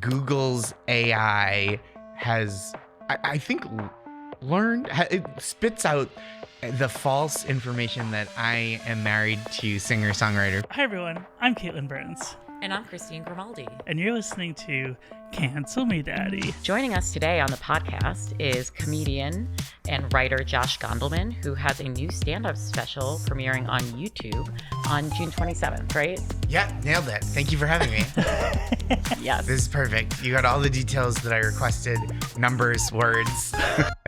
Google's AI has, I think, learned, it spits out the false information that I am married to singer-songwriter. Hi everyone, I'm Katelyn Burns. And I'm Christine Grimaldi. And you're listening to Cancel Me Daddy. Joining us today on the podcast is comedian and writer Josh Gondelman, who has a new stand-up special premiering on YouTube on June 27th, right? Yeah, nailed it. Thank you for having me. Yes. This is perfect. You got all the details that I requested, numbers, words.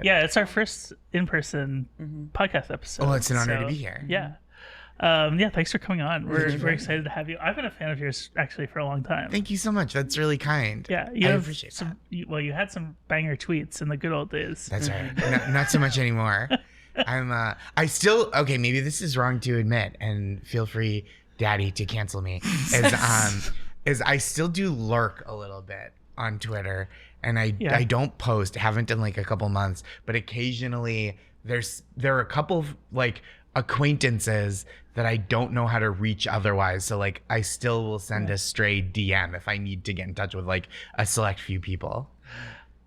Yeah, it's our first in-person podcast episode. Oh, it's an honor to be here. Yeah. Yeah, thanks for coming on. We're excited to have you. I've been a fan of yours actually for a long time. Thank you so much. That's really kind. Yeah, I appreciate that. You had some banger tweets in the good old days. That's right. Not so much anymore. I still, okay, maybe this is wrong to admit, and feel free, Daddy, to cancel me. Is I still do lurk a little bit on Twitter, and I don't post, haven't in like a couple months, but occasionally there are a couple of like acquaintances that I don't know how to reach otherwise. So like I still will send a stray DM if I need to get in touch with like a select few people.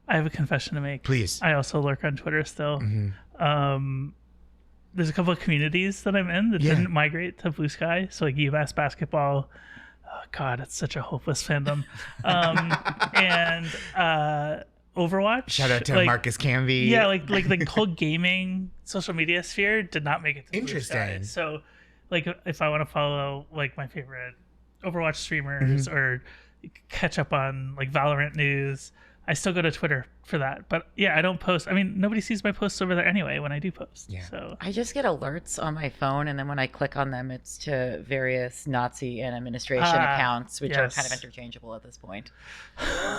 I have a confession to make. Please. I also lurk on Twitter still. There's a couple of communities that I'm in that didn't migrate to Blue Sky. So like UMass basketball. Oh God, it's such a hopeless fandom. And Overwatch. Shout out to Marcus Canvey. Yeah, like the whole gaming social media sphere did not make it to Interesting. Blue Sky. So like if I want to follow like my favorite Overwatch streamers or catch up on like Valorant news, I still go to Twitter for that. But yeah, I don't post. I mean, nobody sees my posts over there anyway when I do post. Yeah. So I just get alerts on my phone, and then when I click on them, it's to various Nazi and administration accounts, which are kind of interchangeable at this point.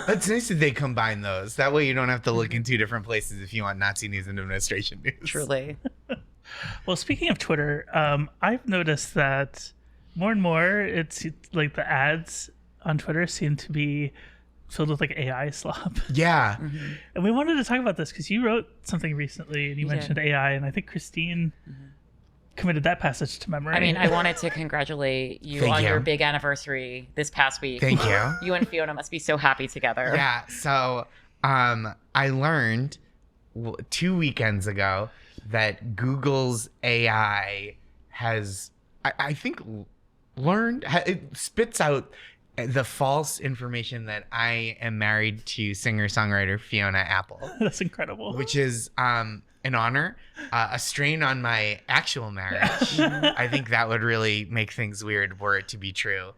That's nice that they combine those. That way you don't have to look in two different places if you want Nazi news and administration news. Truly. Well, speaking of Twitter, I've noticed that more and more it's like the ads on Twitter seem to be filled with like AI slop. Yeah. And we wanted to talk about this because you wrote something recently and you mentioned AI, and I think Christine committed that passage to memory. I mean, I wanted to congratulate you on your big anniversary this past week. Thank you. You and Fiona must be so happy together. Yeah. So I learned 2 weekends ago that Google's AI has, I think, learned, it spits out the false information that I am married to singer-songwriter Fiona Apple. That's incredible. Which is an honor, a strain on my actual marriage. I think that would really make things weird were it to be true.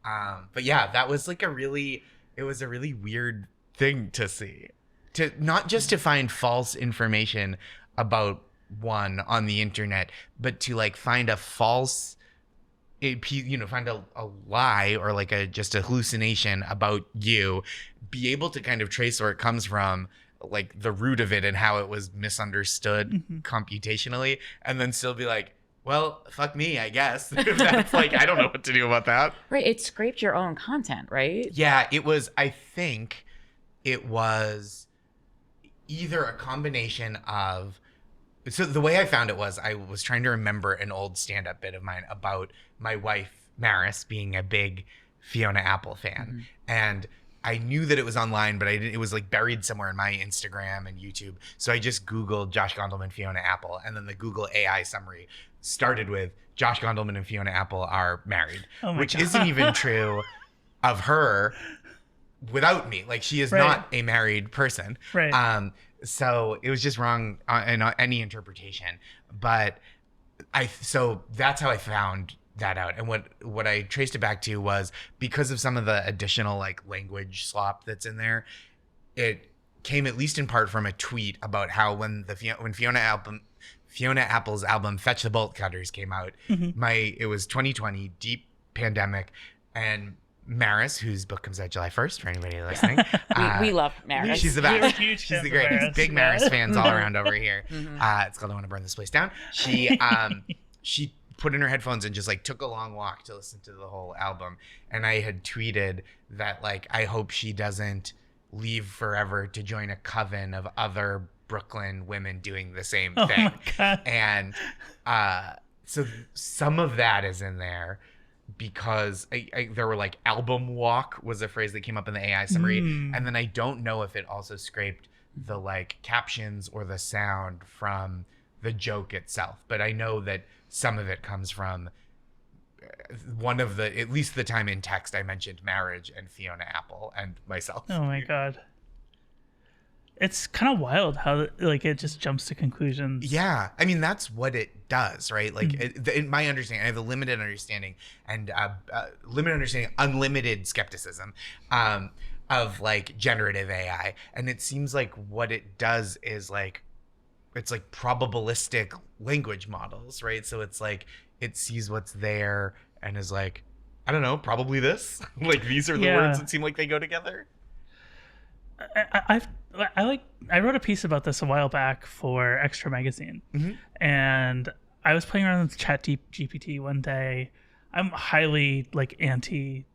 But yeah, that was like it was a really weird thing to see. To not just to find false information about one on the internet, but to like find a false, find a lie or like just a hallucination about you, be able to kind of trace where it comes from, like the root of it and how it was misunderstood computationally, and then still be like, well, fuck me, I guess. That's like, I don't know what to do about that. Right. It scraped your own content, right? Yeah, I think it was either a combination of, so the way I found it was I was trying to remember an old stand-up bit of mine about my wife, Maris, being a big Fiona Apple fan. And I knew that it was online, but it was like buried somewhere in my Instagram and YouTube. So I just Googled Josh Gondelman, Fiona Apple. And then the Google AI summary started with Josh Gondelman and Fiona Apple are married, which isn't even true of her without me. Like, she is not a married person. Right. So it was just wrong in any interpretation. But so that's how I found that out. And what I traced it back to was because of some of the additional like language slop that's in there, it came at least in part from a tweet about how when Fiona Apple's album Fetch the Bolt Cutters came out, it was 2020, deep pandemic, and Maris, whose book comes out July 1st for anybody listening. We love Maris. She's the best. Huge She's the greatest. Big Maris fans all around over here. It's called I Want to Burn This Place Down. She put in her headphones and just like took a long walk to listen to the whole album. And I had tweeted that like, I hope she doesn't leave forever to join a coven of other Brooklyn women doing the same thing. My God. And so some of that is in there. because there were like album walk was a phrase that came up in the AI summary. And then I don't know if it also scraped the like captions or the sound from the joke itself. But I know that some of it comes from one of the, at least the time in text I mentioned marriage and Fiona Apple and myself. Oh my God. It's kind of wild how like it just jumps to conclusions. Yeah, I mean that's what it does, right? Like in my understanding, I have a limited understanding and unlimited skepticism of like generative AI, and it seems like what it does is like it's like probabilistic language models, right? So it's like it sees what's there and is like, I don't know, probably this. Like these are the words that seem like they go together. I wrote a piece about this a while back for Extra Magazine, and I was playing around with ChatGPT one day. I'm highly like anti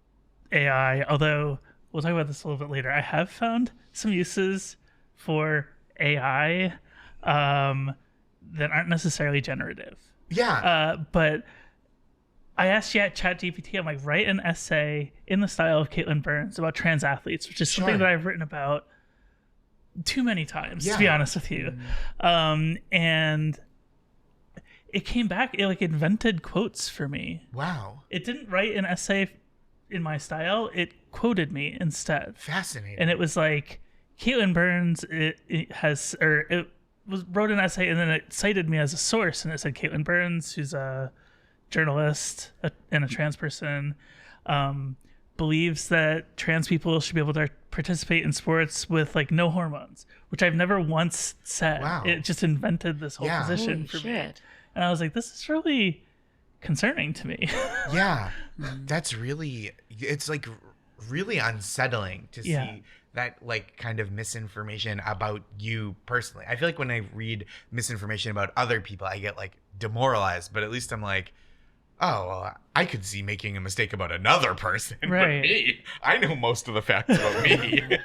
AI, although we'll talk about this a little bit later. I have found some uses for AI that aren't necessarily generative. Yeah. But I asked ChatGPT, I'm like, write an essay in the style of Katelyn Burns about trans athletes, which is something that I've written about too many times, to be honest with you. And it came back, it like invented quotes for me. Wow. It didn't write an essay in my style, it quoted me instead. Fascinating. And it was like, Katelyn Burns, wrote an essay and then it cited me as a source, and it said Katelyn Burns, who's a journalist and a trans person, believes that trans people should be able to participate in sports with like no hormones, which I've never once said. Wow. It just invented this whole position for me. And I was like, this is really concerning to me. Yeah. That's really, it's like really unsettling to see that like kind of misinformation about you personally. I feel like when I read misinformation about other people, I get like demoralized, but at least I'm like, oh, well, I could see making a mistake about another person, right. But me, I know most of the facts about me.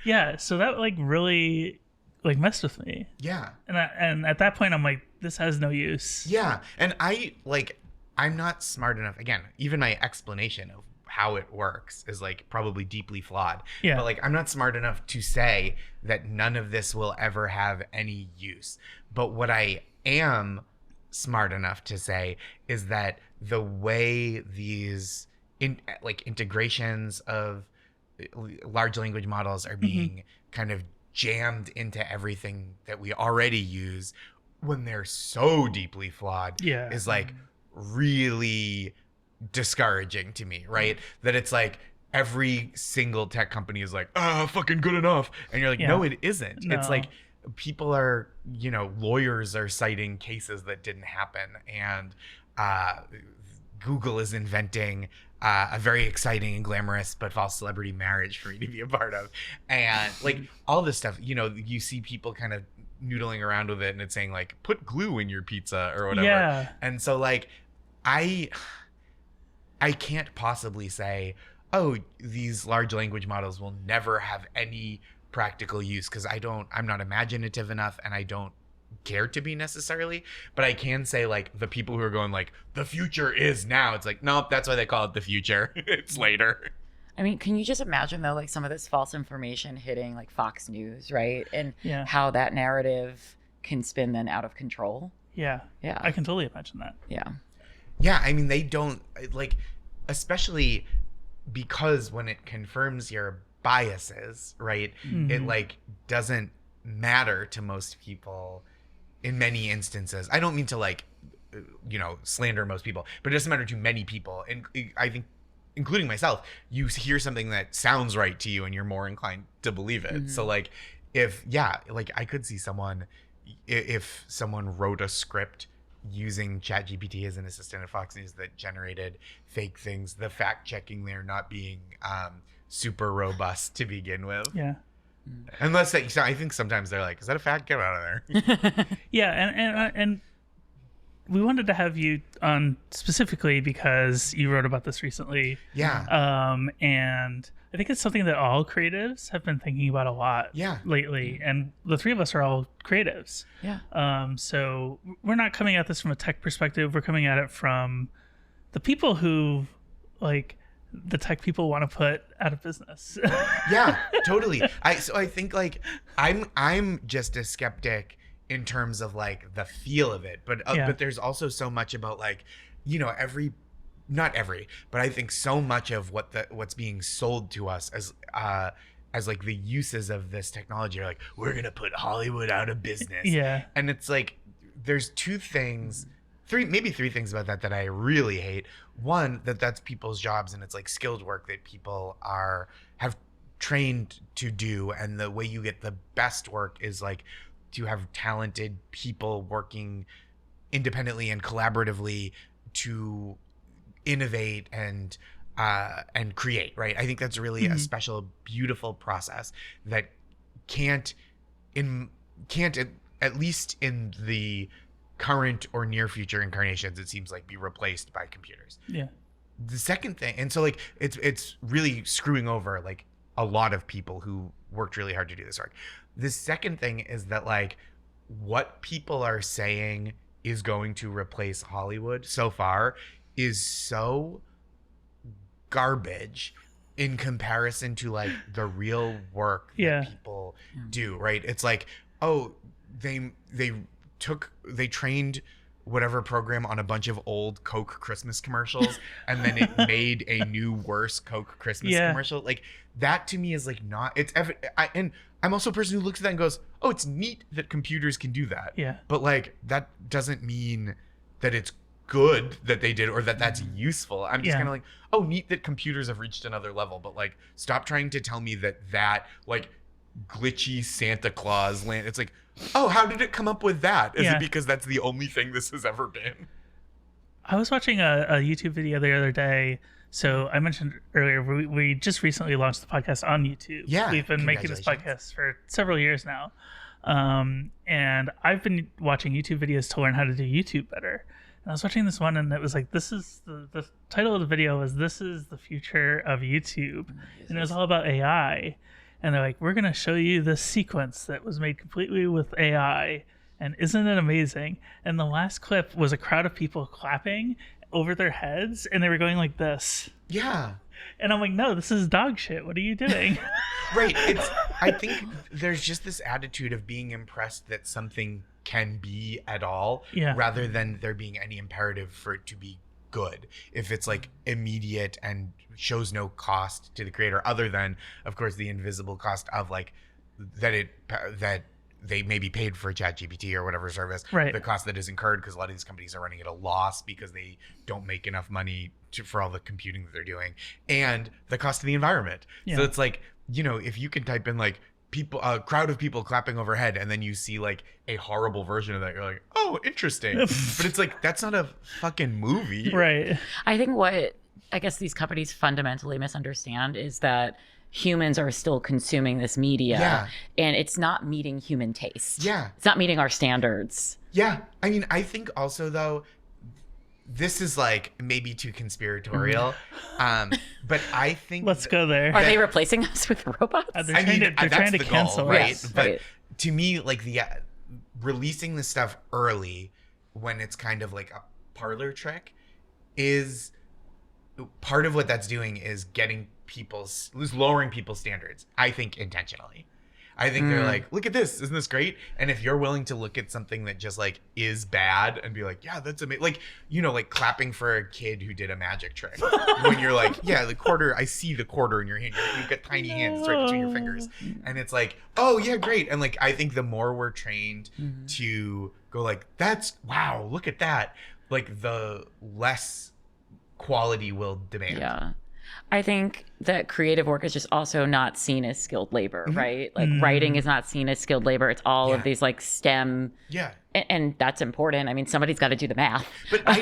Yeah, so that like really like messed with me. Yeah. And at that point I'm like, this has no use. Yeah. And I'm not smart enough. Again, even my explanation of how it works is like probably deeply flawed. Yeah. But like I'm not smart enough to say that none of this will ever have any use. But what I am smart enough to say is that the way these integrations of large language models are being kind of jammed into everything that we already use when they're so deeply flawed is like really discouraging to me, right? That it's like every single tech company is like, fucking good enough, and you're like, no, it isn't. No. It's like people are, lawyers are citing cases that didn't happen, and Google is inventing a very exciting and glamorous but false celebrity marriage for me to be a part of, and like all this stuff, you see people kind of noodling around with it, and it's saying like, put glue in your pizza or whatever, and so like I can't possibly say, oh, these large language models will never have any practical use, because I'm not imaginative enough, and I don't care to be necessarily. But I can say like the people who are going like, the future is now, it's like, nope, that's why they call it the future. It's later. I mean, can you just imagine though, like some of this false information hitting like Fox News, right? And how that narrative can spin then out of control. Yeah. I can totally imagine that. Yeah, I mean, they don't, like, especially because when it confirms your biases, right, it, like, doesn't matter to most people in many instances. I don't mean to, like, slander most people, but it doesn't matter to many people. And I think, including myself, you hear something that sounds right to you and you're more inclined to believe it. So, like, I could see someone, if someone wrote a script using ChatGPT as an assistant at Fox News that generated fake things, the fact checking there not being super robust to begin with. Yeah. Unless I think sometimes they're like, is that a fact? Get out of there. And we wanted to have you on specifically because you wrote about this recently. Yeah. And I think it's something that all creatives have been thinking about a lot lately. And the three of us are all creatives. Yeah. So we're not coming at this from a tech perspective. We're coming at it from the people who like the tech people want to put out of business. Yeah, totally. So I think like I'm just a skeptic in terms of like the feel of it, but there's also so much about like, you know, not every, but I think so much of what's being sold to us as like the uses of this technology are like, we're gonna put Hollywood out of business. Yeah. And it's like there's maybe three things about that I really hate. One, that's people's jobs and it's like skilled work that people have trained to do, and the way you get the best work is like to have talented people working independently and collaboratively to innovate and create, right? I think that's really a special, beautiful process that can't at least in the current or near future incarnations, it seems like, be replaced by computers. Yeah. The second thing, and so like it's really screwing over like a lot of people who worked really hard to do this work. The second thing is that like what people are saying is going to replace Hollywood so far is so garbage in comparison to like the real work that people do, right? It's like, oh, they trained whatever program on a bunch of old Coke Christmas commercials and then it made a new worse Coke Christmas commercial. Like that to me is like not, and I'm also a person who looks at that and goes, oh, it's neat that computers can do that. Yeah. But like that doesn't mean that it's good that they did or that that's useful. I'm just kind of like, oh, neat that computers have reached another level, but like stop trying to tell me that like glitchy Santa Claus land. It's like, oh, how did it come up with that? Is it because that's the only thing this has ever been? I was watching a YouTube video the other day. So I mentioned earlier, we just recently launched the podcast on YouTube. Yeah. We've been making this podcast for several years now. And I've been watching YouTube videos to learn how to do YouTube better. And I was watching this one and it was like, the title of the video was, "This is the future of YouTube." And it was all about AI. And they're like, we're going to show you this sequence that was made completely with AI. And isn't it amazing? And the last clip was a crowd of people clapping over their heads. And they were going like this. Yeah. And I'm like, no, this is dog shit. What are you doing? Right. I think there's just this attitude of being impressed that something can be at all, rather than there being any imperative for it to be good. If it's like immediate and shows no cost to the creator other than, of course, the invisible cost of like that they maybe paid for ChatGPT or whatever service, right? The cost that is incurred because a lot of these companies are running at a loss because they don't make enough money for all the computing that they're doing, and the cost of the environment. So it's like, you know, if you can type in like a crowd of people clapping overhead and then you see like a horrible version of that, you're like, oh, interesting. But it's like, that's not a fucking movie. Right. I think what I guess these companies fundamentally misunderstand is that humans are still consuming this media and it's not meeting human taste. Yeah. It's not meeting our standards. Yeah. I mean, I think also though, this is like maybe too conspiratorial, but I think let's go there. Are they replacing us with robots? They're trying to cancel, right? Yes, but right. To me, like releasing this stuff early when it's kind of like a parlor trick is part of what that's doing is lowering people's standards. I think intentionally. I think they're like, look at this, isn't this great? And if you're willing to look at something that just like is bad and be like, yeah, that's amazing, like, you know, like clapping for a kid who did a magic trick when you're like, yeah, the quarter, I see the quarter in your hand, you've got tiny hands right between your fingers, and it's like, oh yeah, great. And like, I think the more we're trained to go like, that's, wow, look at that, like the less quality will demand. Yeah. I think that creative work is just also not seen as skilled labor, right? Like writing is not seen as skilled labor. It's all of these like STEM. Yeah. And that's important. I mean, somebody's got to do the math. But I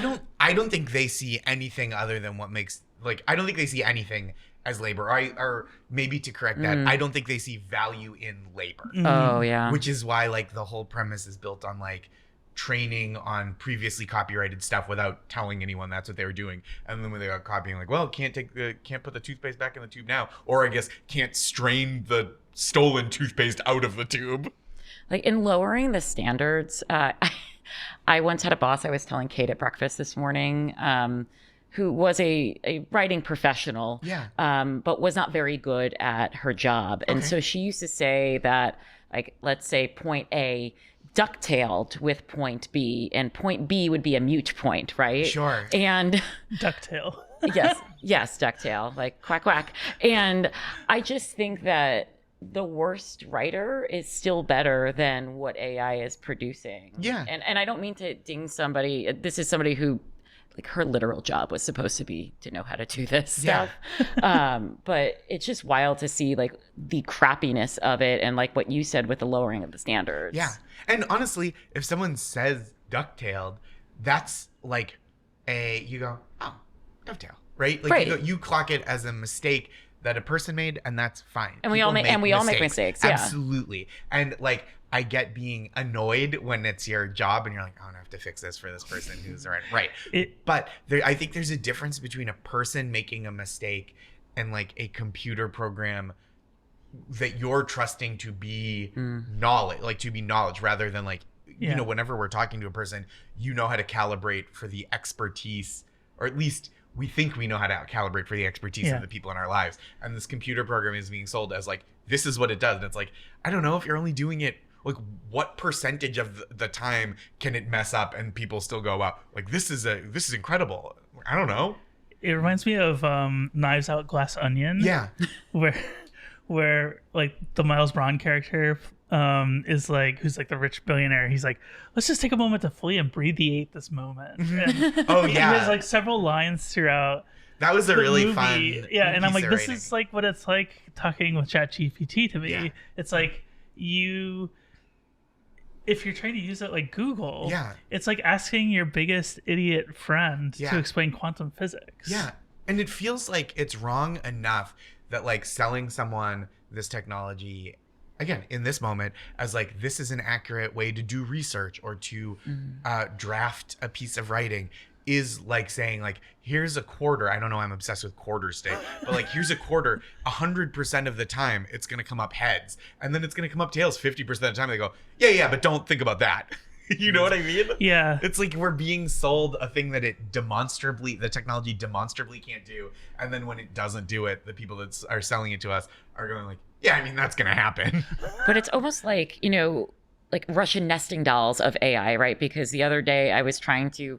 don't think they see anything other than what makes, like, I don't think they see anything as labor. Or maybe to correct that, I don't think they see value in labor. Oh, yeah. Which is why like the whole premise is built on like training on previously copyrighted stuff without telling anyone that's what they were doing, and then when they got copying, like, well, can't put the toothpaste back in the tube now, or I guess can't strain the stolen toothpaste out of the tube. Like in lowering the standards, I once had a boss. I was telling Kate at breakfast this morning who was a writing professional, but was not very good at her job. And so she used to say that, like, let's say point A ducktailed with point B, and point B would be a mute point, right? Sure. And ducktail. yes, ducktail, like quack quack. And I just think that the worst writer is still better than what AI is producing. Yeah. And I don't mean to ding somebody. This is somebody who, like, her literal job was supposed to be to know how to do this stuff. But it's just wild to see, like, the crappiness of it, and like what you said with the lowering of the standards. Yeah. And honestly, if someone says ducktailed, that's like you go, oh, dovetail, right? Like you clock it as a mistake that a person made, and that's fine. And we all make mistakes. Yeah. Absolutely. And like, I get being annoyed when it's your job and you're like, oh, I have to fix this for this person who's right. But I think there's a difference between a person making a mistake and like a computer program that you're trusting to be knowledge rather than like, you know, whenever we're talking to a person, you know how to calibrate for the expertise, or at least we think we know how to calibrate for the expertise of the people in our lives. And this computer program is being sold as like, this is what it does. And it's like, I don't know if you're only doing it, like, what percentage of the time can it mess up and people still go, wow, like, this is incredible. I don't know. It reminds me of Knives Out, Glass Onion. Yeah. where like the Miles Braun character is like, who's like the rich billionaire. He's like, let's just take a moment to fully abbreviate this moment. And oh yeah. There's like several lines throughout. That was a really movie. fun. Yeah, and I'm like, this is like what it's like talking with ChatGPT to me. Yeah. It's like if you're trying to use it like Google, it's like asking your biggest idiot friend to explain quantum physics. Yeah. And it feels like it's wrong enough that like selling someone this technology, again, in this moment, as like, this is an accurate way to do research or to draft a piece of writing, is like saying like, here's a quarter. I don't know, I'm obsessed with quarters today, but like, here's a quarter. 100% of the time it's going to come up heads, and then it's going to come up tails 50% of the time. They go, yeah, but don't think about that. You know what I mean? Yeah. It's like we're being sold a thing that the technology demonstrably can't do. And then when it doesn't do it, the people that are selling it to us are going like, yeah, I mean, that's going to happen. But it's almost like, you know, like Russian nesting dolls of AI, right? Because the other day I was trying to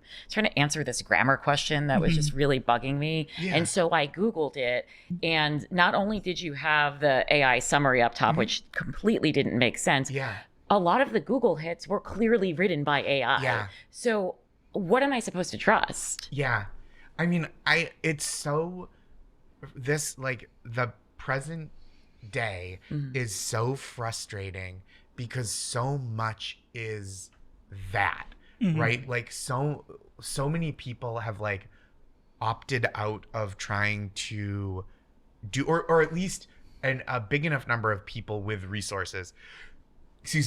answer this grammar question that was just really bugging me. Yeah. And so I Googled it, and not only did you have the AI summary up top, which completely didn't make sense. Yeah. A lot of the Google hits were clearly written by AI. Yeah. So what am I supposed to trust? Yeah. I mean, the present day is so frustrating because so much is that, right? Like so many people have like opted out of trying to do, or at least a big enough number of people with resources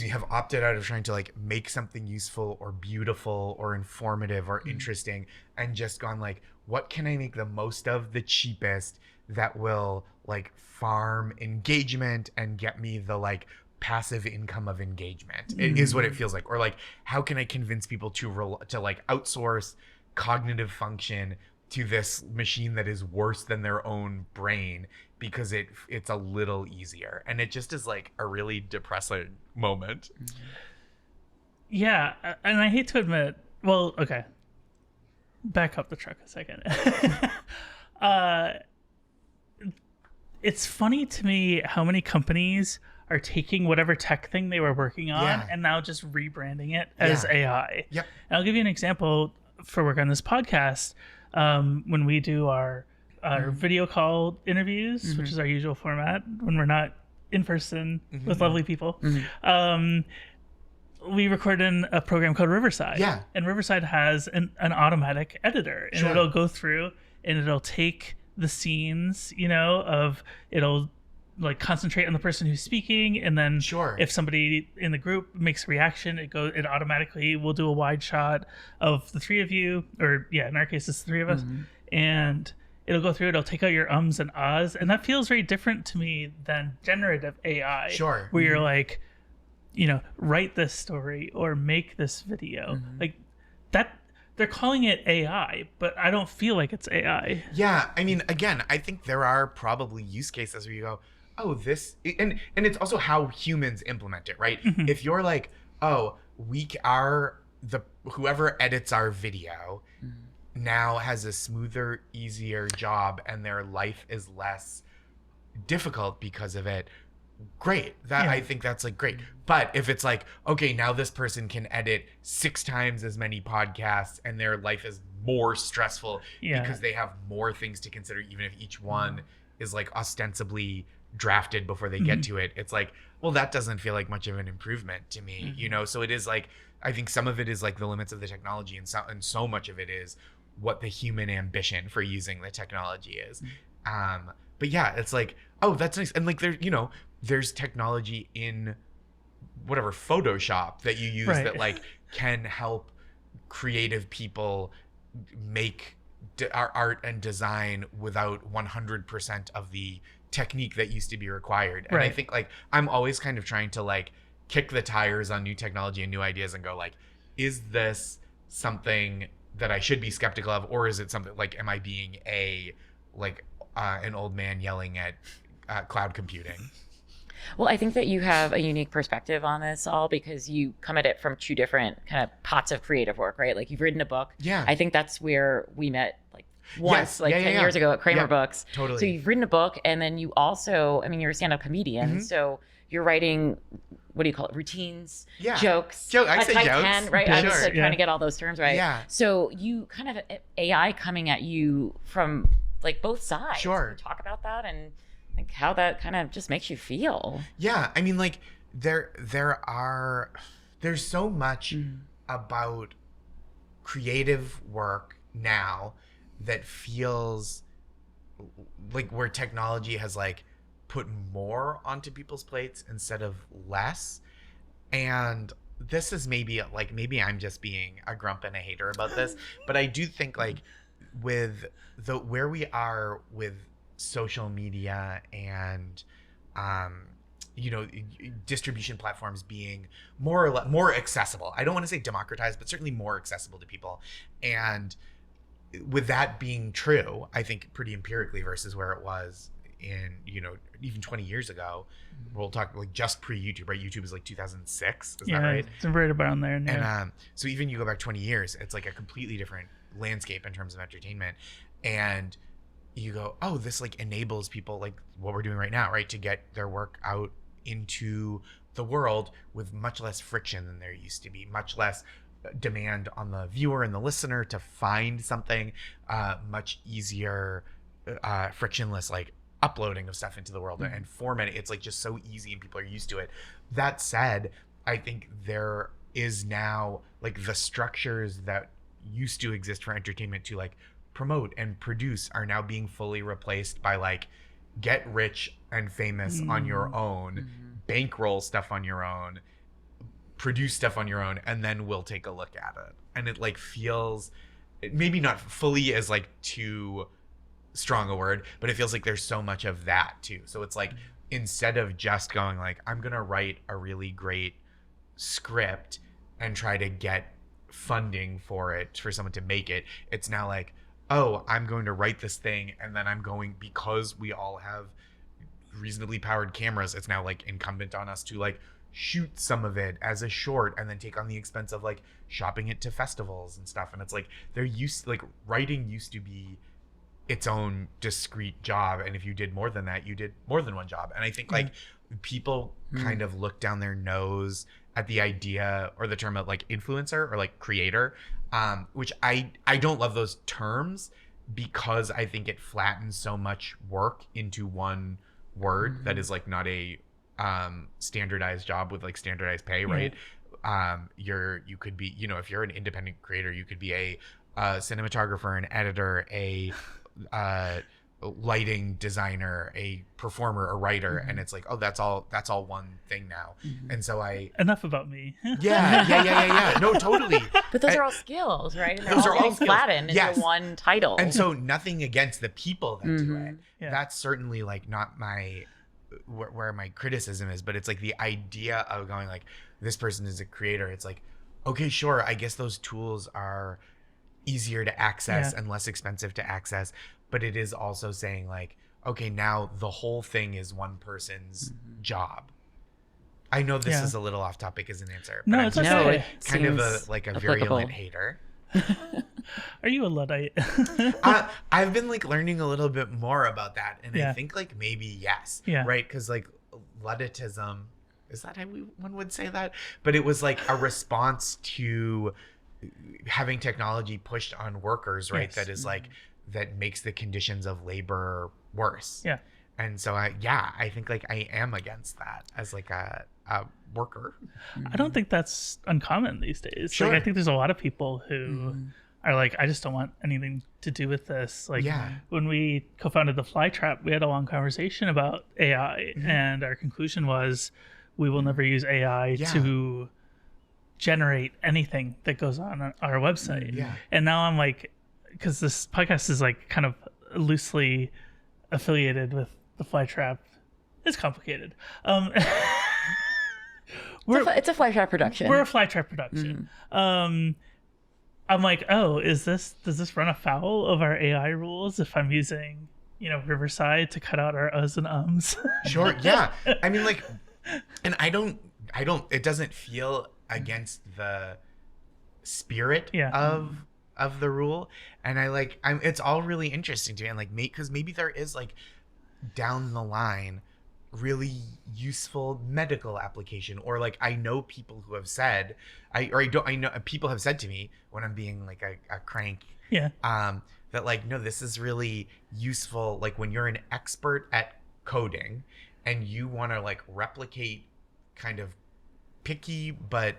have opted out of trying to like make something useful or beautiful or informative or interesting, and just gone like, what can I make the most of, the cheapest, that will like farm engagement and get me the like passive income of engagement. It is what it feels like. Or like, how can I convince people to like outsource cognitive function to this machine that is worse than their own brain because it's a little easier. And it just is like a really depressing moment. Yeah. And I hate to admit, well, okay, back up the truck a second. It's funny to me how many companies are taking whatever tech thing they were working on and now just rebranding it as AI. Yep. And I'll give you an example for work on this podcast. When we do our video call interviews, which is our usual format when we're not in person with lovely people, we record in a program called Riverside. Yeah. And Riverside has an automatic editor, and it'll go through and it'll take the scenes, it'll like concentrate on the person who's speaking, and then if somebody in the group makes a reaction, it automatically will do a wide shot of the three of you, or in our case it's the three of us, and it'll go through, it'll take out your ums and ahs, and that feels very different to me than generative AI, where you're like, write this story or make this video, like they're calling it AI, but I don't feel like it's AI. Yeah, I mean, again, I think there are probably use cases where you go, oh, this, and it's also how humans implement it, right? Mm-hmm. If you're like, oh, whoever edits our video now has a smoother, easier job, and their life is less difficult because of it. Great. I think that's like great. But if it's like, okay, now this person can edit 6 times as many podcasts and their life is more stressful because they have more things to consider, even if each one is like ostensibly drafted before they get to it. It's like, well, that doesn't feel like much of an improvement to me, you know? So it is like, I think some of it is like the limits of the technology, and so much of it is what the human ambition for using the technology is. But yeah, it's like, oh, that's nice. And like, there's technology in whatever Photoshop that you use that like can help creative people make art and design without 100% of the technique that used to be required. And I think like I'm always kind of trying to like kick the tires on new technology and new ideas and go like, is this something that I should be skeptical of, or is it something like, am I being an old man yelling at cloud computing? Well, I think that you have a unique perspective on this all because you come at it from 2 different kind of pots of creative work, right? Like you've written a book. Yeah. I think that's where we met like once, 10 years ago at Kramer Books. Totally. So you've written a book, and then you also, I mean, you're a stand-up comedian. So you're writing, what do you call it? Routines, jokes. I say jokes. Can, right? Sure. I was like trying to get all those terms right. Yeah. So you kind of AI coming at you from like both sides. Sure. Can you talk about that and like how that kind of just makes you feel? Yeah, I mean, like there's so much about creative work now that feels like where technology has like put more onto people's plates instead of less. And this is maybe I'm just being a grump and a hater about this, but I do think like with where we are with social media and distribution platforms being more accessible. I don't want to say democratized, but certainly more accessible to people. And with that being true, I think pretty empirically versus where it was in, even 20 years ago, we'll talk like just pre-YouTube, right? YouTube is like 2006, is that right? It's right around there. Yeah. And so even you go back 20 years, it's like a completely different landscape in terms of entertainment. And you go, oh, this like enables people like what we're doing right now, right? To get their work out into the world with much less friction than there used to be, much less demand on the viewer and the listener to find something, much easier, frictionless, like uploading of stuff into the world and formatting. It's like just so easy and people are used to it. That said, I think there is now like the structures that used to exist for entertainment to like promote and produce are now being fully replaced by like get rich and famous on your own, bankroll stuff on your own, produce stuff on your own, and then we'll take a look at it. And it like feels maybe not fully as like too strong a word, but it feels like there's so much of that too. So it's like instead of just going like I'm gonna write a really great script and try to get funding for it for someone to make it, it's now like, oh, I'm going to write this thing, and then I'm going, because we all have reasonably powered cameras, it's now like incumbent on us to like shoot some of it as a short and then take on the expense of like shopping it to festivals and stuff. And it's like writing used to be its own discrete job, and if you did more than that, you did more than one job. And I think like people kind of look down their nose at the idea or the term of like influencer or like creator, which I don't love those terms because I think it flattens so much work into one word that is like not a standardized job with like standardized pay, right? You could be, if you're an independent creator, you could be a cinematographer, an editor, a lighting designer, a performer, a writer, and it's like, oh, that's all one thing now. And so enough about me. yeah. No, totally. But those are all skills, right? And those are all flattened into one title. And so nothing against the people that do it. Yeah. That's certainly like not my where my criticism is, but it's like the idea of going like this person is a creator. It's like, okay, sure, I guess those tools are easier to access and less expensive to access, but it is also saying like, okay, now the whole thing is one person's job. I know this is a little off topic as an answer, but no, it's okay. Kind of a virulent hater. Are you a Luddite? I've been like learning a little bit more about that, and I think like maybe yes, right? Because like Ludditism, is that how one would say that? But it was like a response to having technology pushed on workers, right? That is like that makes the conditions of labor worse. Yeah. And so I think like I am against that as like a worker. I don't think that's uncommon these days. Sure. Like I think there's a lot of people who are like, I just don't want anything to do with this. Like when we co-founded the Flytrap, we had a long conversation about AI, and our conclusion was we will never use AI to generate anything that goes on our website. Yeah. And now I'm like, because this podcast is like kind of loosely affiliated with the Flytrap. It's complicated. It's a Flytrap production. We're a Flytrap production. I'm like, oh, does this run afoul of our AI rules if I'm using, Riverside to cut out our uhs and ums? Sure. Yeah. I mean, like, and I don't, it doesn't feel against the spirit of the rule. And it's all really interesting to me. And like, because maybe there is like down the line really useful medical application, or like I know people who have said people have said to me when I'm being like a crank that like, no, this is really useful like when you're an expert at coding and you want to like replicate kind of picky but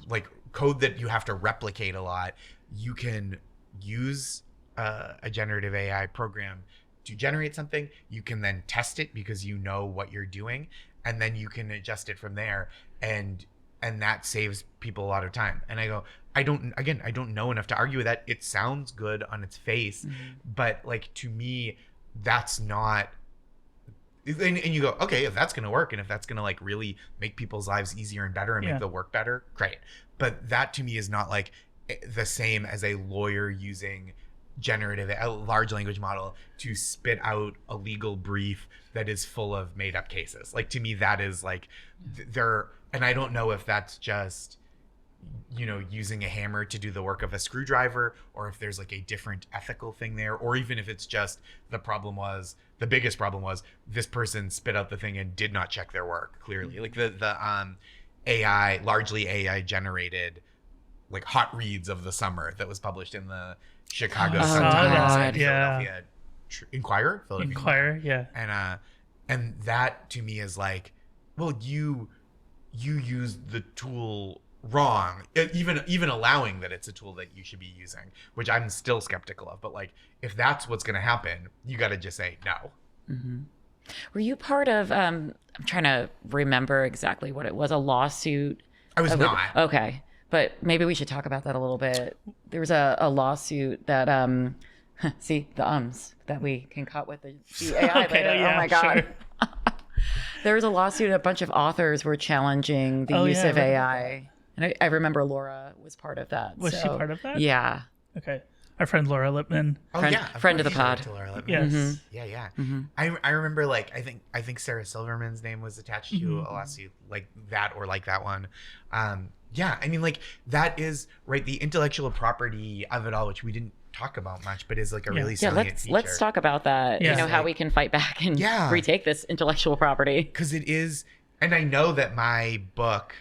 like code that you have to replicate a lot, you can use a generative AI program to generate something. You can then test it because you know what you're doing, and then you can adjust it from there, and that saves people a lot of time. And I go, I don't know enough to argue with that. It sounds good on its face, but like to me, that's not. And you go, okay, if that's gonna work, and if that's gonna like really make people's lives easier and better and make the work better, great. But that to me is not like the same as a lawyer using a large language model to spit out a legal brief that is full of made up cases. Like to me, that is like and I don't know if that's just, using a hammer to do the work of a screwdriver, or if there's like a different ethical thing there, or even if it's just the biggest problem was this person spit out the thing and did not check their work clearly. Like the largely AI generated like hot reads of the summer that was published in the Chicago Sun-Times and Philadelphia Inquirer, yeah. And that to me is like, well, you used the tool wrong, even allowing that it's a tool that you should be using, which I'm still skeptical of. But like, if that's what's going to happen, you got to just say no. Were you part of? I'm trying to remember exactly what it was. A lawsuit. I was not. Okay. But maybe we should talk about that a little bit. There was a lawsuit that, see, the ums that we can cut with the AI. Okay, oh my God. Sure. There was a lawsuit. A bunch of authors were challenging the use of AI. And I remember Laura was part of that. Was she part of that? Yeah. Okay. Our friend Laura Lipman. Friend of the pod. Yes. Yeah. I remember like, I think Sarah Silverman's name was attached to a lawsuit like that, or like that one. Yeah, I mean, like, that is, right, the intellectual property of it all, which we didn't talk about much, but is, like, a really salient feature. Let's talk about that, how we can fight back and retake this intellectual property. Because it is, and I know that my book,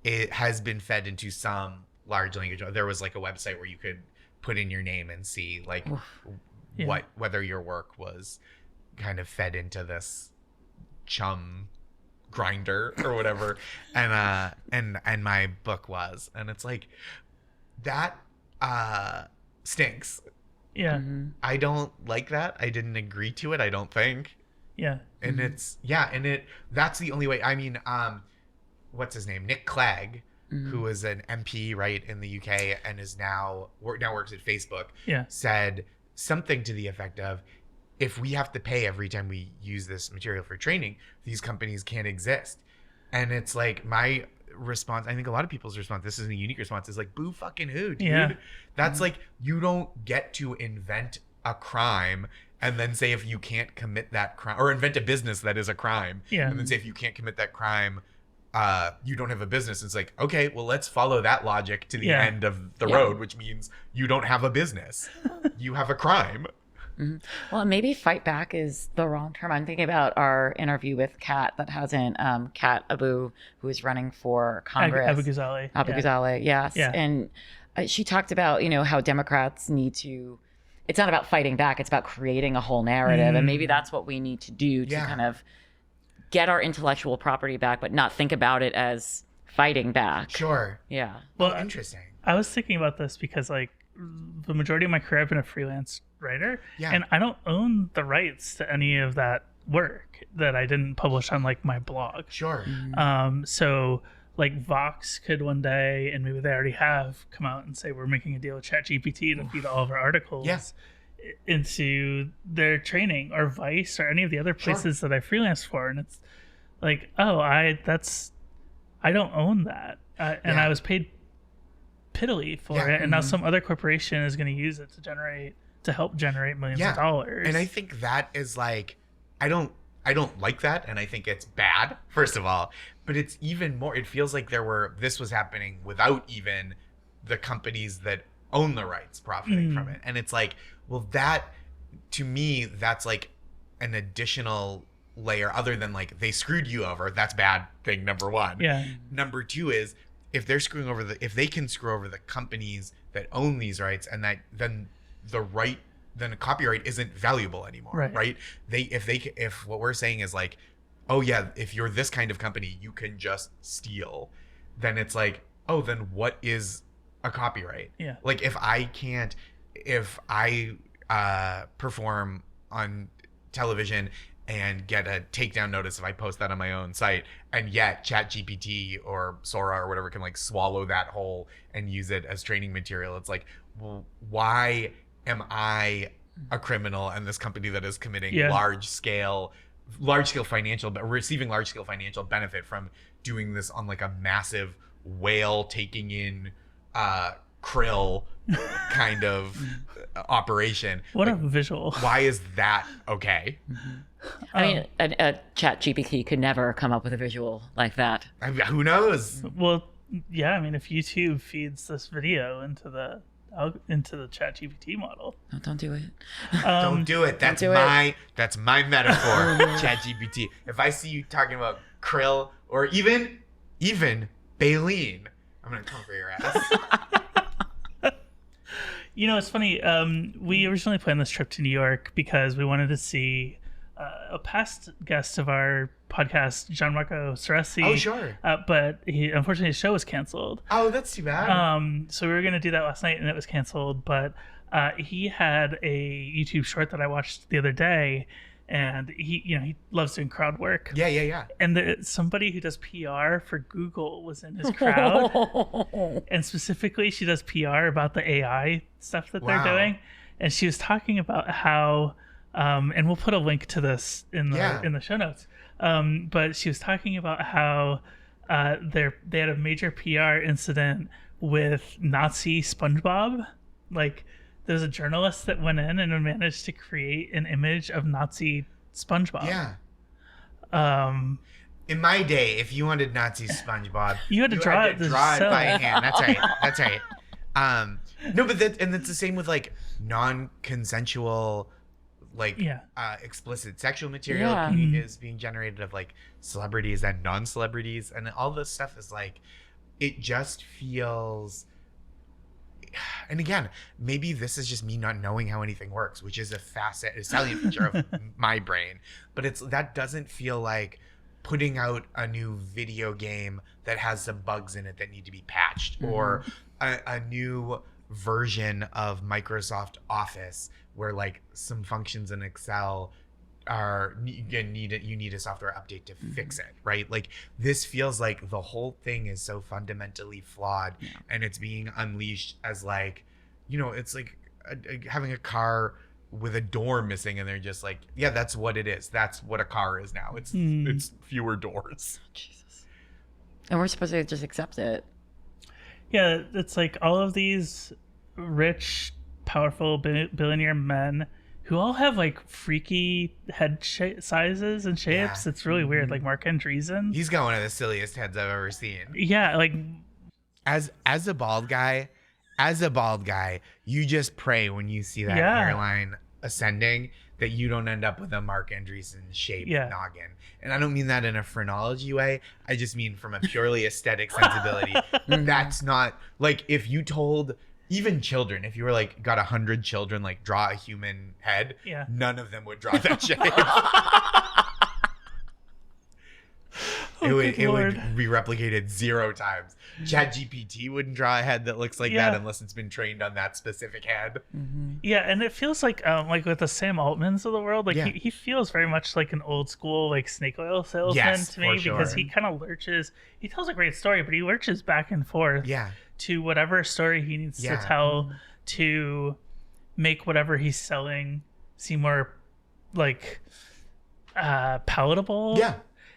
it has been fed into some large language. There was, like, a website where you could put in your name and see, like, whether your work was kind of fed into this chum grinder or whatever, and my book was, and it's like that stinks. I don't like that. I didn't agree to it, I don't think. And it's that's the only way. I mean, what's his name, Nick Clegg, who was an MP right in the UK and is now works at Facebook, said something to the effect of, if we have to pay every time we use this material for training, these companies can't exist. And it's like, my response, I think a lot of people's response, this isn't a unique response, is like, boo fucking who, dude? Yeah. That's like, you don't get to invent a crime and then say if you can't commit that crime, or invent a business that is a crime, and then say if you can't commit that crime, you don't have a business. It's like, okay, well, let's follow that logic to the end of the road, which means you don't have a business. You have a crime. Well, maybe fight back is the wrong term. I'm thinking about our interview with Kat that hasn't, Kat Abu, who is running for Congress. Abu Ghazali. Abu Ghazali, yes. Yeah. And she talked about, how Democrats need to, it's not about fighting back, it's about creating a whole narrative. And maybe that's what we need to do to kind of get our intellectual property back, but not think about it as fighting back. Sure. Yeah. Well, interesting. I was thinking about this because, like, the majority of my career, I've been a freelance writer, and I don't own the rights to any of that work that I didn't publish on, like, my blog. Sure. So, like, Vox could one day, and maybe they already have, come out and say we're making a deal with ChatGPT to feed all of our articles into their training, or Vice, or any of the other places that I freelance for. And it's like, oh, I don't own that, and I was paid piddly for it, and now some other corporation is going to use it to help generate millions of dollars. And I think that is like, I don't like that, and I think it's bad, first of all, but it's even more, it feels like this was happening without even the companies that own the rights profiting from it. And it's like, well, that, to me, that's like an additional layer, other than like, they screwed you over. That's bad thing, number one. Yeah. Number two is, if they're screwing over if they can screw over the companies that own these rights, and that then a copyright isn't valuable anymore, right? If what we're saying is like, oh yeah, if you're this kind of company, you can just steal, then it's like, oh, then what is a copyright? Yeah. Like, if I perform on television and get a takedown notice if I post that on my own site, and yet ChatGPT or Sora or whatever can like swallow that whole and use it as training material, it's like, well, why am I a criminal, and this company that is committing large scale financial, but receiving large scale financial benefit from doing this on like a massive whale taking in krill kind of operation? What like, a visual. Why is that okay? I mean, a ChatGPT could never come up with a visual like that. I mean, who knows? Well, yeah, I mean, if YouTube feeds this video into the ChatGPT model, No, don't do it. Don't do it. That's my metaphor. ChatGPT. If I see you talking about krill or even baleen, I'm gonna come for your ass. It's funny. We originally planned this trip to New York because we wanted to see a past guest of our podcast, Gianmarco Ceresi. Oh, sure. But unfortunately, his show was canceled. Oh, that's too bad. So we were going to do that last night, and it was canceled. But he had a YouTube short that I watched the other day, and he loves doing crowd work. Yeah. And somebody who does PR for Google was in his crowd, and specifically, she does PR about the AI stuff that they're doing, and she was talking about how. And we'll put a link to this in the show notes. But she was talking about how they had a major PR incident with Nazi SpongeBob. Like, there's a journalist that went in and managed to create an image of Nazi SpongeBob. Yeah. In my day, if you wanted Nazi SpongeBob, you had to draw it by hand. That's right. No, but that's the same with like non-consensual, like explicit sexual material is being generated of like celebrities and non-celebrities, and all this stuff is like, it just feels, and again, maybe this is just me not knowing how anything works, which is a salient feature of my brain, but that doesn't feel like putting out a new video game that has some bugs in it that need to be patched, or a new version of Microsoft Office where like some functions in Excel you need a software update to fix it, right? Like, this feels like the whole thing is so fundamentally flawed, and it's being unleashed as like, it's like having a car with a door missing, and they're just like, yeah, that's what it is. That's what a car is now. It's fewer doors. Jesus. And we're supposed to just accept it. Yeah, it's like all of these rich, powerful billionaire men who all have like freaky head sizes and shapes. Yeah. It's really weird. Like Mark Andreessen. He's got one of the silliest heads I've ever seen. Yeah, like As a bald guy, you just pray when you see that hairline ascending that you don't end up with a Mark Andreessen shaped noggin. And I don't mean that in a phrenology way. I just mean from a purely aesthetic sensibility. That's not like if you told even children, if you were like got 100 children, like draw a human head, none of them would draw that shape. It would be replicated 0 times. ChatGPT wouldn't draw a head that looks like that unless it's been trained on that specific head. Yeah, and it feels like with the Sam Altmans of the world, like he feels very much like an old school like snake oil salesman to me because he kind of lurches. He tells a great story, but he lurches back and forth to whatever story he needs to tell to make whatever he's selling seem more like palatable. Yeah.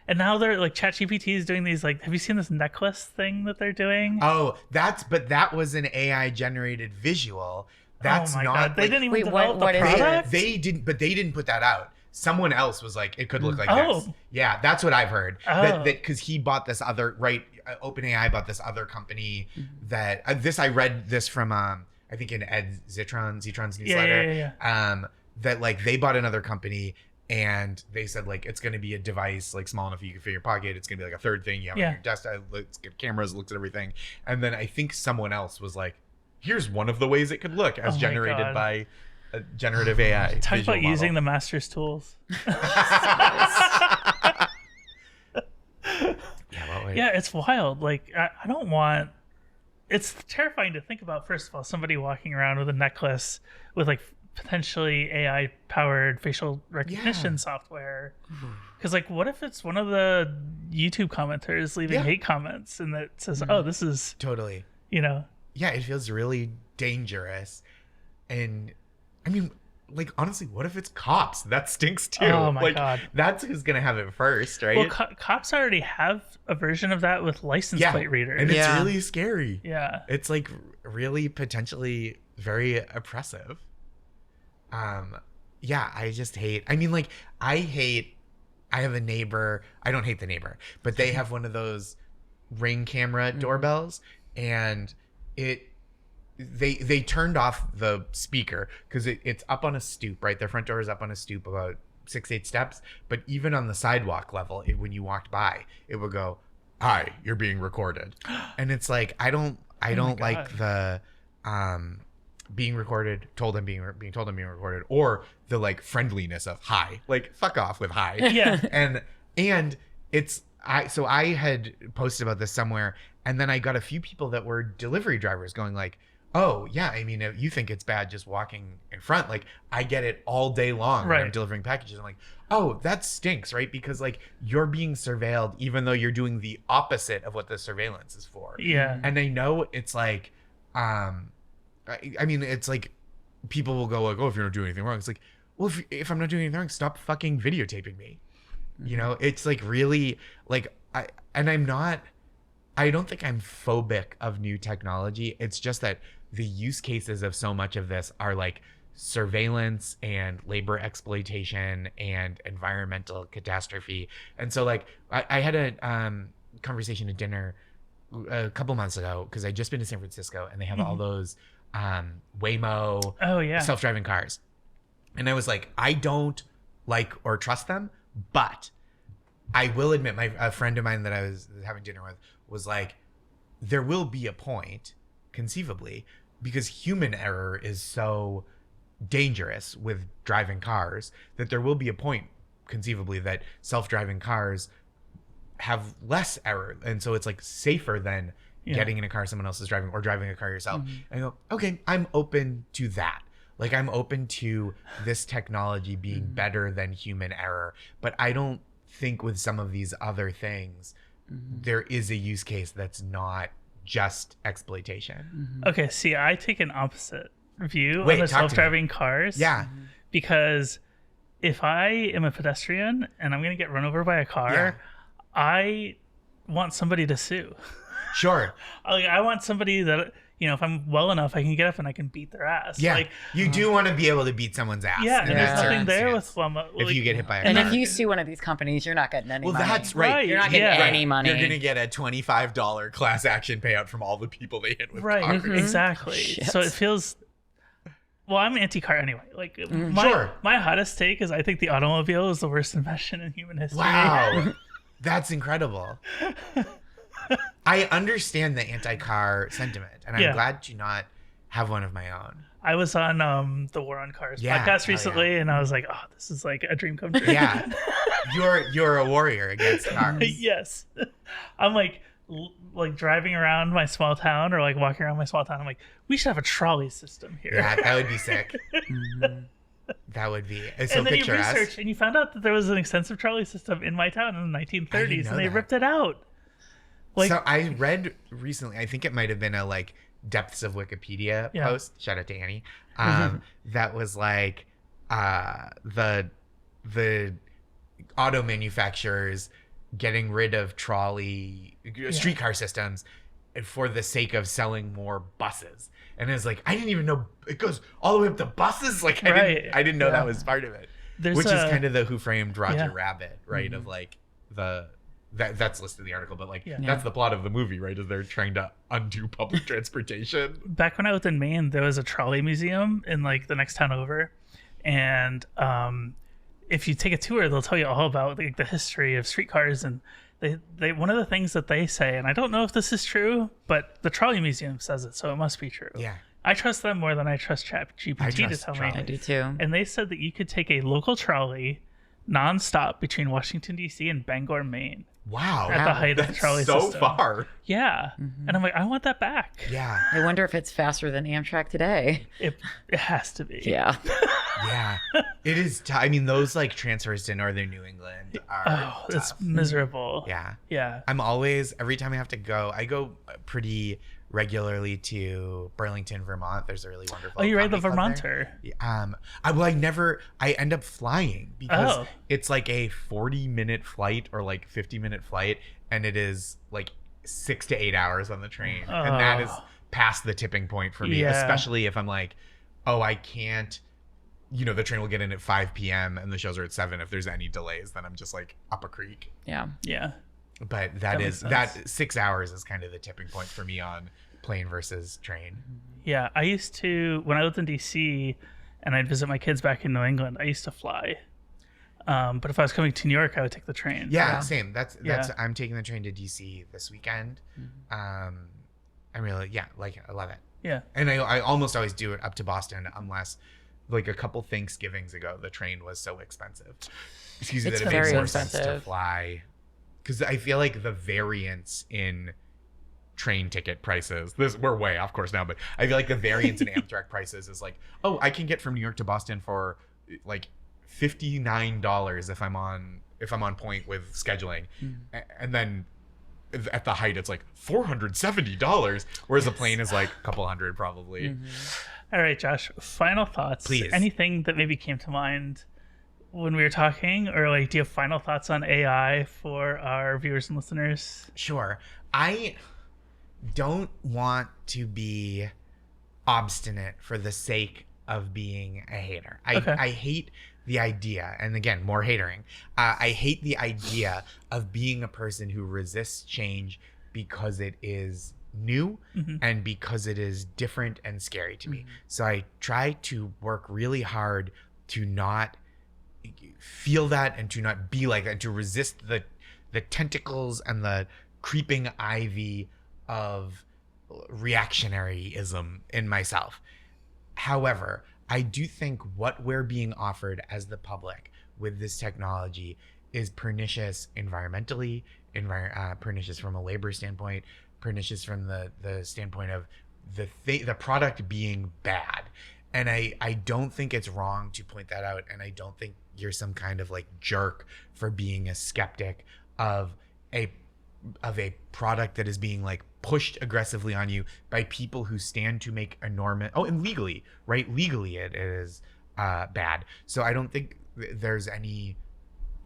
And now they're like ChatGPT is doing these like, have you seen this necklace thing that they're doing? Oh, that was an AI generated visual. That's not. God. They didn't even develop the product. They didn't put that out. Someone else was like, it could look like this. Yeah, that's what I've heard. That because he bought this other OpenAI bought this other company that I read this from I think in Ed Zitron's newsletter. That like they bought another company. And they said like it's going to be a device like small enough you can fit in your pocket. It's going to be like a third thing you have on your desktop. Looks at cameras, looks at everything. And then I think someone else was like, "Here's one of the ways it could look as generated by a generative AI." Talk about using the master's tools. It's wild. Like I don't want. It's terrifying to think about. First of all, somebody walking around with a necklace with like potentially AI powered facial recognition software. Because like what if it's one of the YouTube commenters leaving hate comments and that says, oh, this is totally, it feels really dangerous. And I mean, like honestly, what if it's cops? That stinks too. Oh my God. That's who's gonna have it first, right? Well, cops already have a version of that with license plate readers. And it's really scary. Yeah. It's like really potentially very oppressive. I just hate, I have a neighbor, I don't hate the neighbor, but they have one of those Ring camera doorbells and they turned off the speaker because it's up on a stoop, right? Their front door is up on a stoop about 6-8 steps, but even on the sidewalk level, when you walked by, it would go, "Hi, you're being recorded." And it's like, I don't like the, being recorded, being told I'm being recorded, or the like friendliness of hi, like fuck off with hi. And it's I had posted about this somewhere, and then I got a few people that were delivery drivers going like, oh yeah, I mean, if you think it's bad just walking in front, like I get it all day long when I'm delivering packages. I'm like, oh, that stinks, right? Because like you're being surveilled even though you're doing the opposite of what the surveillance is for. And I know it's like I mean, it's like people will go like, oh, if you're not doing anything wrong. It's like, well, if I'm not doing anything wrong, stop fucking videotaping me. It's like really like I don't think I'm phobic of new technology. It's just that the use cases of so much of this are like surveillance and labor exploitation and environmental catastrophe. And so like I had a conversation at dinner a couple months ago because I'd just been to San Francisco and they have all those Waymo self-driving cars. And I was like, I don't like or trust them, but I will admit a friend of mine that I was having dinner with was like, there will be a point, conceivably, because human error is so dangerous with driving cars, that there will be a point, conceivably, that self-driving cars have less error. And so it's like safer than getting in a car someone else is driving or driving a car yourself. And I go, okay, I'm open to that. Like I'm open to this technology being better than human error, but I don't think with some of these other things, there is a use case that's not just exploitation. Okay, see, I take an opposite view on the self-driving cars. Yeah. Because if I am a pedestrian and I'm going to get run over by a car, I want somebody to sue. Sure. Like, I want somebody that, you know, if I'm well enough, I can get up and I can beat their ass. Yeah, like, you do want to be able to beat someone's ass. Yeah, and there's nothing there with if you get hit by a and car. if you sue one of these companies, you're not getting any money. Well, that's right. You're not getting any money. You're gonna get a $25 class action payout from all the people they hit with cars. Mm-hmm. Exactly. Shit. So it feels. Well, I'm anti-car anyway. Like, my hottest take is I think the automobile is the worst invention in human history. Wow, that's incredible. I understand the anti-car sentiment, and I'm glad to not have one of my own. I was on the War on Cars podcast recently, and I was like, "Oh, this is like a dream come true." Yeah, you're a warrior against cars. Yes, I'm like driving around my small town or like walking around my small town. I'm like, we should have a trolley system here. Yeah, that would be sick. That would be. So and then picture you research and you found out that there was an extensive trolley system in my town in the 1930s, and they ripped it out. Like, so I read recently, I think it might have been a like depths of Wikipedia post. Shout out to Annie. That was like the auto manufacturers getting rid of streetcar systems for the sake of selling more buses. And it's like, I didn't even know it goes all the way up to buses. Like I didn't know that was part of it. Which is kind of the Who Framed Roger Rabbit, right? Of like that's listed in the article, but like that's the plot of the movie, right? Is they're trying to undo public transportation. Back when I was in Maine, there was a trolley museum in like the next town over, and if you take a tour, they'll tell you all about like the history of streetcars. And they one of the things that they say, and I don't know if this is true, but the trolley museum says it, so it must be true. Yeah, I trust them more than I trust ChatGPT to tell me. I do too. And they said that you could take a local trolley nonstop between Washington D.C. and Bangor, Maine. Wow. At the height of the trolley so system. Far. Yeah. And I'm like, I want that back. Yeah. I wonder if it's faster than Amtrak today. It has to be. Yeah. Yeah. It is. I mean, those like transfers to northern New England are tough. It's miserable. Yeah. Yeah. I'm always, every time I have to go, I go pretty regularly to Burlington, Vermont. There's a really wonderful. Oh, you ride the comedy club Vermonter. there. I end up flying because it's like a 40-minute flight or like 50-minute flight, and it is like 6 to 8 hours on the train, and that is past the tipping point for me. Especially if I'm like, oh, I can't. You know, the train will get in at 5 p.m. and the shows are at 7. If there's any delays, then I'm just like up a creek. Yeah. Yeah. But that 6 hours is kind of the tipping point for me on plane versus train. Yeah, I used to, when I lived in DC and I'd visit my kids back in New England, I used to fly. But if I was coming to New York, I would take the train. Yeah, same. That's I'm taking the train to DC this weekend. I'm really, I love it. Yeah. And I almost always do it up to Boston, unless like a couple Thanksgivings ago, the train was so expensive. Excuse me, that it makes more sense to fly. Because I feel like the variance in train ticket prices, we're way off course now, but I feel like the variance in Amtrak prices is like, oh, I can get from New York to Boston for like $59 if I'm on point with scheduling, and then at the height it's like $470, whereas a plane is like a couple hundred probably. All right, Josh, final thoughts. Please. Anything that maybe came to mind when we were talking, or like, do you have final thoughts on AI for our viewers and listeners? Sure. I don't want to be obstinate for the sake of being a hater. I hate the idea, and again, more hatering. I hate the idea of being a person who resists change because it is new and because it is different and scary to me. So I try to work really hard to not feel that and to not be like that, to resist the tentacles and the creeping ivy of reactionaryism in myself. However, I do think what we're being offered as the public with this technology is pernicious environmentally, pernicious from a labor standpoint, pernicious from the standpoint of the product being bad. And I don't think it's wrong to point that out, and I don't think you're some kind of like jerk for being a skeptic of a product that is being like pushed aggressively on you by people who stand to make enormous and legally it is bad. So I don't think there's any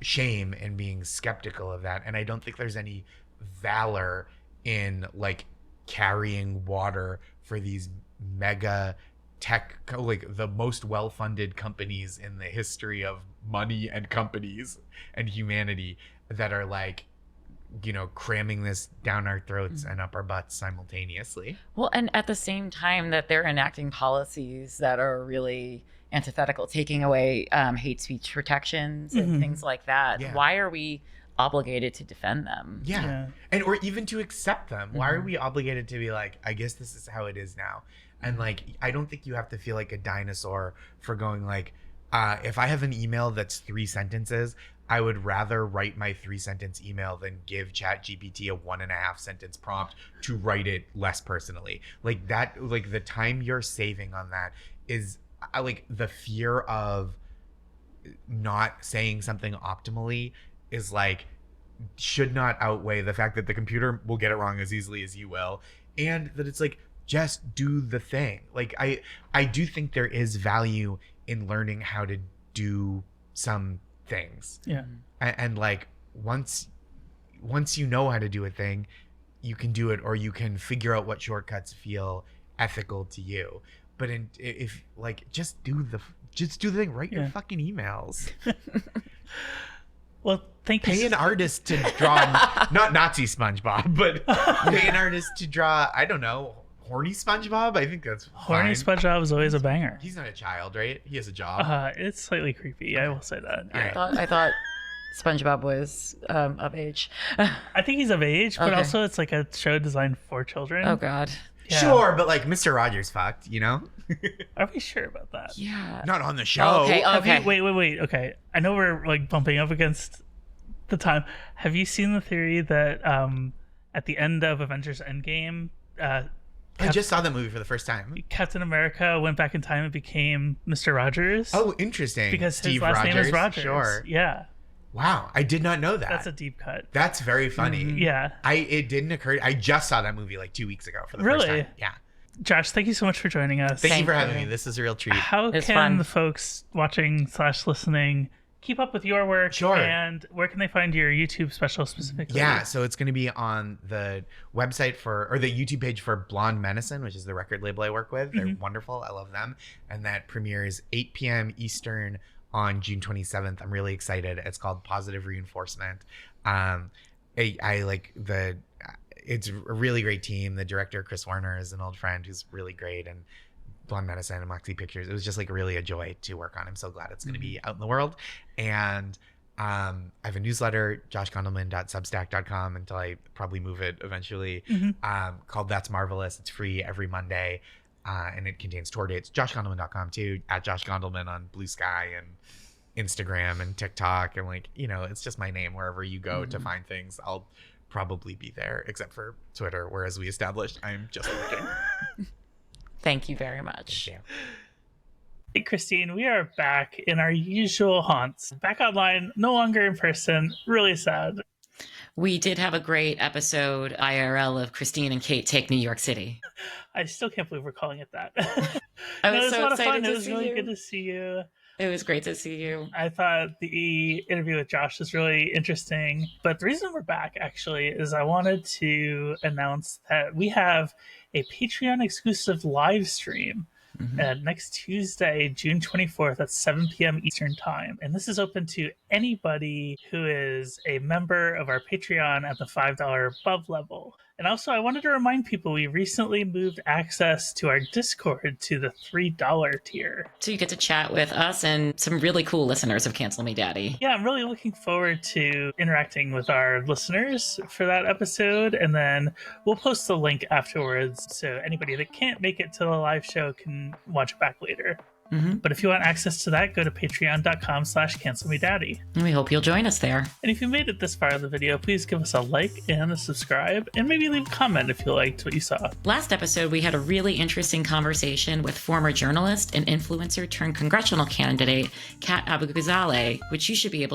shame in being skeptical of that, and I don't think there's any valor in like carrying water for these mega tech, like the most well-funded companies in the history of money and companies and humanity, that are like, you know, cramming this down our throats and up our butts simultaneously. Well, and at the same time that they're enacting policies that are really antithetical, taking away hate speech protections and things like that. Yeah. Why are we obligated to defend them? Yeah. And or even to accept them. Why are we obligated to be like, I guess this is how it is now? And like, I don't think you have to feel like a dinosaur for going like, if I have an email that's 3 sentences, I would rather write my 3-sentence email than give ChatGPT a 1.5 sentence prompt to write it less personally. Like that, like the time you're saving on that is like the fear of not saying something optimally is like, should not outweigh the fact that the computer will get it wrong as easily as you will. And that it's like, just do the thing. Like I do think there is value in learning how to do some things. Yeah. And like once you know how to do a thing, you can do it, or you can figure out what shortcuts feel ethical to you. But if like just do the thing, write your fucking emails. Well, thank you. Pay an artist to draw not Nazi SpongeBob, but pay an artist to draw, I don't know, horny SpongeBob. I think that's horny fine. SpongeBob is always a banger. He's not a child, right? He has a job. It's slightly creepy. I will say that. Yeah. I thought SpongeBob was of age. I think he's of age, but also it's like a show designed for children. Oh God. Yeah. Sure, but like Mr. Rogers fucked, you know? Are we sure about that? Yeah. Not on the show. Okay. Wait. Okay. I know we're like bumping up against the time. Have you seen the theory that at the end of Avengers Endgame, I just saw that movie for the first time. Captain America went back in time and became Mr. Rogers? Oh, interesting. Because his last name is Rogers. Sure. Yeah. Wow, I did not know that. That's a deep cut. That's very funny. Yeah. It didn't occur. I just saw that movie like 2 weeks ago for the first time. Yeah. Josh, thank you so much for joining us. Thank you for having me. This is a real treat. How can the folks watching / listening keep up with your work? Sure. And where can they find your YouTube special specifically? Yeah, so it's going to be on the website or the YouTube page for Blonde Medicine, which is the record label I work with. They're wonderful. I love them. And that premieres 8 p.m. Eastern on June 27th. I'm really excited. It's called Positive Reinforcement. I like it's a really great team. The director, Chris Warner, is an old friend who's really great, and Blonde Medicine and Moxie Pictures. It was just like really a joy to work on. I'm so glad it's going to be out in the world. And I have a newsletter, joshgondelman.substack.com, until I probably move it eventually, called That's Marvelous. It's free every Monday. And it contains tour dates. joshgondelman.com too, at Josh Gondelman on Blue Sky and Instagram and TikTok. And like, you know, it's just my name wherever you go to find things. I'll probably be there, except for Twitter, where, as we established, I'm just looking. Thank you very much. Thank you. Hey, Christine, we are back in our usual haunts. Back online, no longer in person. Really sad. We did have a great episode IRL of Christine and Kate Take New York City. I still can't believe we're calling it that. I was a so lot excited of fun. to It was see really you. good to see you. It was great to see you. I thought the interview with Josh was really interesting. But the reason we're back, actually, is I wanted to announce that we have a Patreon exclusive live stream next Tuesday, June 24th at 7 p.m. Eastern Time. And this is open to anybody who is a member of our Patreon at the $5 above level. And also, I wanted to remind people we recently moved access to our Discord to the $3 tier. So you get to chat with us and some really cool listeners of Cancel Me Daddy. Yeah, I'm really looking forward to interacting with our listeners for that episode. And then we'll post the link afterwards, so anybody that can't make it to the live show can watch it back later. But if you want access to that, go to patreon.com/cancelmedaddy. And we hope you'll join us there. And if you made it this far in the video, please give us a like and a subscribe, and maybe leave a comment if you liked what you saw. Last episode, we had a really interesting conversation with former journalist and influencer turned congressional candidate Kat Abu-Ghazaleh, which you should be able to